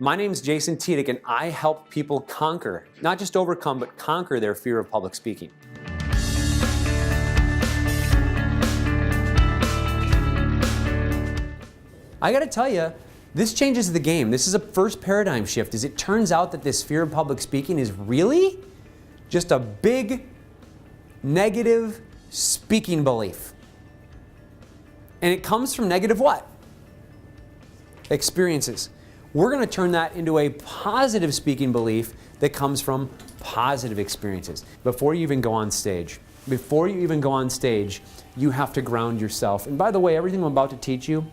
My name's Jason Tiedick, and I help people conquer, not just overcome, but conquer their fear of public speaking. I gotta tell you, this changes the game. This is a first paradigm shift, as it turns out that this fear of public speaking is really just a big negative speaking belief. And it comes from negative what? Experiences. We're going to turn that into a positive speaking belief that comes from positive experiences. Before you even go on stage, you have to ground yourself. And by the way, everything I'm about to teach you,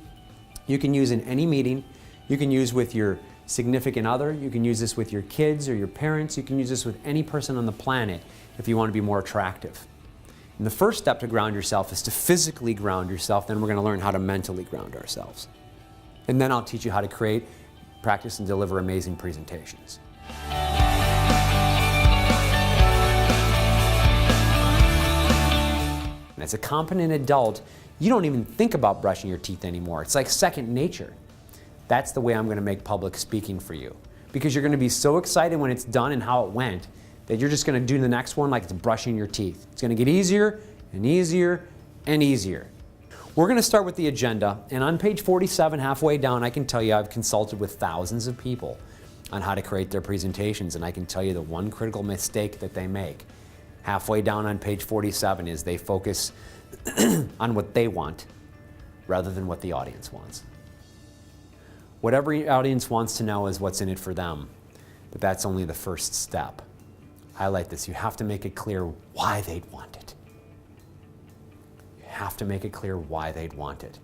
you can use in any meeting. You can use with your significant other. You can use this with your kids or your parents. You can use this with any person on the planet if you want to be more attractive. And the first step to ground yourself is to physically ground yourself. Then we're going to learn how to mentally ground ourselves. And then I'll teach you how to create, practice, and deliver amazing presentations. And as a competent adult, you don't even think about brushing your teeth anymore. It's like second nature. That's the way I'm going to make public speaking for you. Because you're going to be so excited when it's done and how it went that you're just going to do the next one like it's brushing your teeth. It's going to get easier and easier and easier. We're going to start with the agenda, and on page 47, halfway down, I can tell you I've consulted with thousands of people on how to create their presentations, and I can tell you the one critical mistake that they make. Halfway down on page 47 is they focus on what they want rather than what the audience wants. What every audience wants to know is what's in it for them, but that's only the first step. Highlight this. You have to make it clear why they'd want it. Have to make it clear why they'd want it.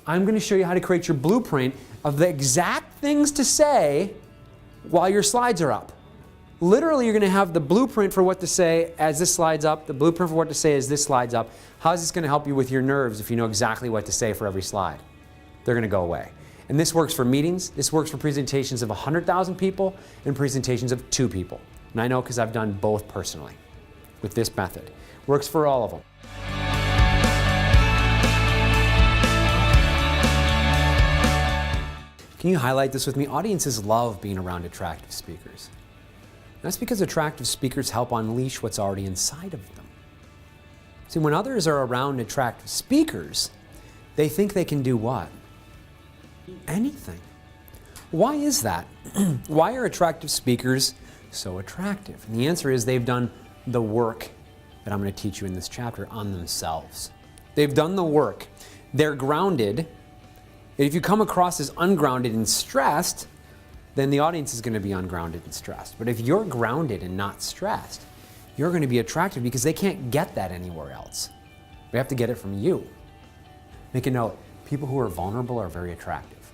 I'm going to show you how to create your blueprint of the exact things to say while your slides are up. Literally, you're going to have the blueprint for what to say as this slides up, the blueprint for what to say as this slides up. How is this going to help you with your nerves if you know exactly what to say for every slide? They're going to go away. And this works for meetings, this works for presentations of 100,000 people and presentations of 2 people. And I know because I've done both personally with this method. Works for all of them. Can you highlight this with me? Audiences love being around attractive speakers. That's because attractive speakers help unleash what's already inside of them. See, when others are around attractive speakers, they think they can do what? Anything. Why is that? Why are attractive speakers so attractive? And the answer is they've done the work that I'm going to teach you in this chapter on themselves. They've done the work. They're grounded. If you come across as ungrounded and stressed, then the audience is going to be ungrounded and stressed. But if you're grounded and not stressed, you're going to be attractive because they can't get that anywhere else. They have to get it from you. Make a note, people who are vulnerable are very attractive.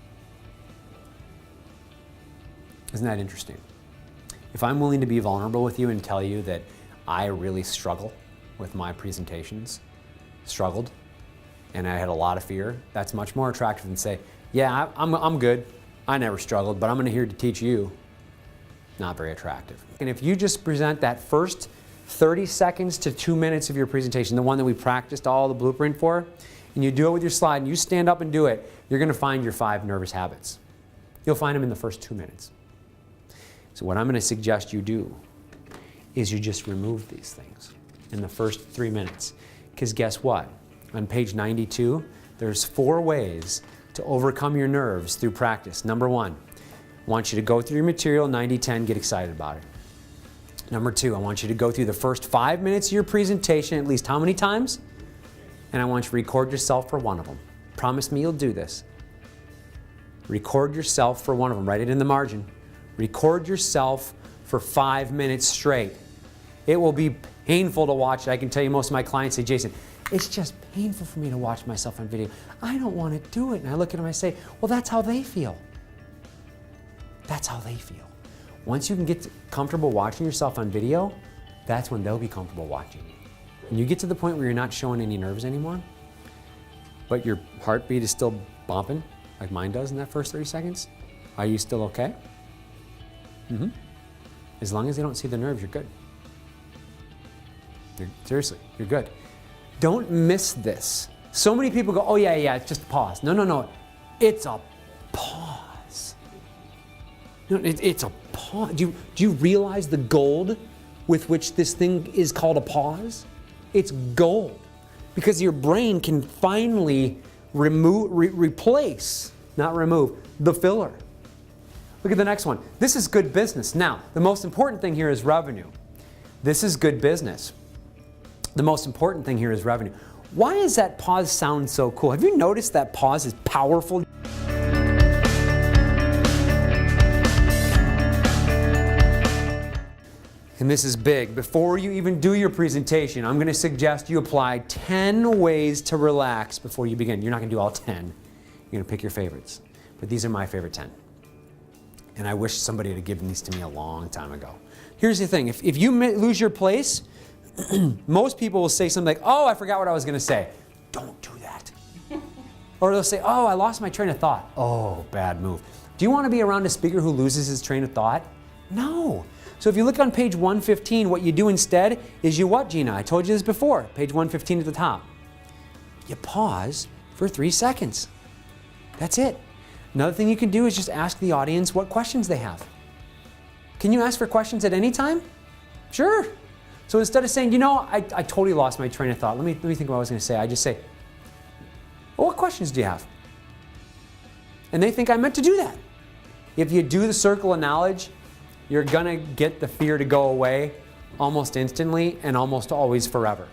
Isn't that interesting? If I'm willing to be vulnerable with you and tell you that I really struggle with my presentations, struggled, and I had a lot of fear, that's much more attractive than say, yeah, I'm good. I never struggled, but I'm here to teach you. Not very attractive. And if you just present that first 30 seconds to 2 minutes of your presentation, the one that we practiced all the blueprint for, and you do it with your slide, and you stand up and do it, you're going to find your 5 nervous habits. You'll find them in the first 2 minutes. So what I'm going to suggest you do is you just remove these things in the first 3 minutes. Because guess what? On page 92, there's 4 ways to overcome your nerves through practice. Number 1, I want you to go through your material 90-10, get excited about it. Number 2, I want you to go through the first 5 minutes of your presentation at least how many times? And I want you to record yourself for one of them. Promise me you'll do this. Record yourself for one of them. Write it in the margin. Record yourself for 5 minutes straight. It will be painful to watch it. I can tell you most of my clients say, Jason, it's just painful for me to watch myself on video. I don't want to do it. And I look at them and I say, well, that's how they feel. That's how they feel. Once you can get comfortable watching yourself on video, that's when they'll be comfortable watching you. And you get to the point where you're not showing any nerves anymore, but your heartbeat is still bumping like mine does in that first 30 seconds. Are you still okay? Mm-hmm. As long as they don't see the nerves, you're good. Seriously, you're good. Don't miss this. So many people go, oh yeah, it's just a pause. No. It's a pause. No, it's a pause. Do you realize the gold with which this thing is called a pause? It's gold. Because your brain can finally replace, not remove, the filler. Look at the next one. This is good business. Now, the most important thing here is revenue. This is good business. The most important thing here is revenue. Why does that pause sound so cool? Have you noticed that pause is powerful? And this is big. Before you even do your presentation, I'm going to suggest you apply 10 ways to relax before you begin. You're not going to do all 10. You're going to pick your favorites. But these are my favorite 10. And I wish somebody had given these to me a long time ago. Here's the thing. If you lose your place, most people will say something like, oh, I forgot what I was going to say. Don't do that. Or they'll say, oh, I lost my train of thought. Oh, bad move. Do you want to be around a speaker who loses his train of thought? No. So if you look on page 115, what you do instead is you what, Gina? I told you this before. Page 115 at the top. You pause for 3 seconds. That's it. Another thing you can do is just ask the audience what questions they have. Can you ask for questions at any time? Sure. So instead of saying, you know, I totally lost my train of thought. Let me think what I was going to say. I just say, well, what questions do you have? And they think I meant to do that. If you do the circle of knowledge, you're going to get the fear to go away almost instantly and almost always forever.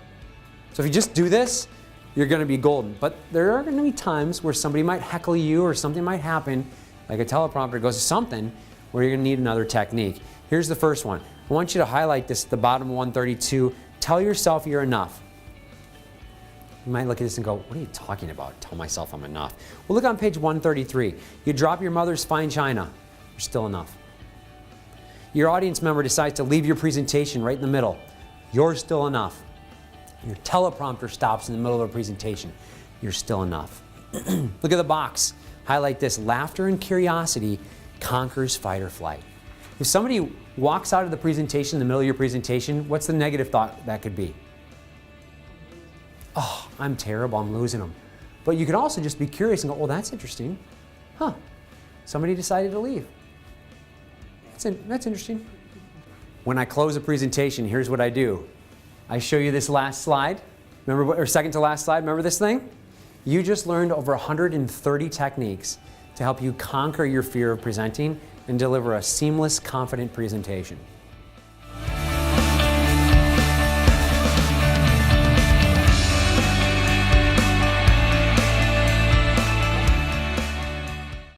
So if you just do this, you're going to be golden. But there are going to be times where somebody might heckle you or something might happen, like a teleprompter goes to something, where you're going to need another technique. Here's the first one. I want you to highlight this at the bottom of 132. Tell yourself you're enough. You might look at this and go, what are you talking about? Tell myself I'm enough. Well, look on page 133. You drop your mother's fine china. You're still enough. Your audience member decides to leave your presentation right in the middle. You're still enough. Your teleprompter stops in the middle of a presentation. You're still enough. Look at the box. Highlight this. Laughter and curiosity conquers fight or flight. If somebody walks out of the presentation in the middle of your presentation, what's the negative thought that could be? Oh, I'm terrible. I'm losing them. But you could also just be curious and go, well, that's interesting. Huh. Somebody decided to leave. That's interesting. When I close a presentation, here's what I do. I show you this last slide. Remember, or second to last slide. Remember this thing? You just learned over 130 techniques to help you conquer your fear of presenting and deliver a seamless, confident presentation.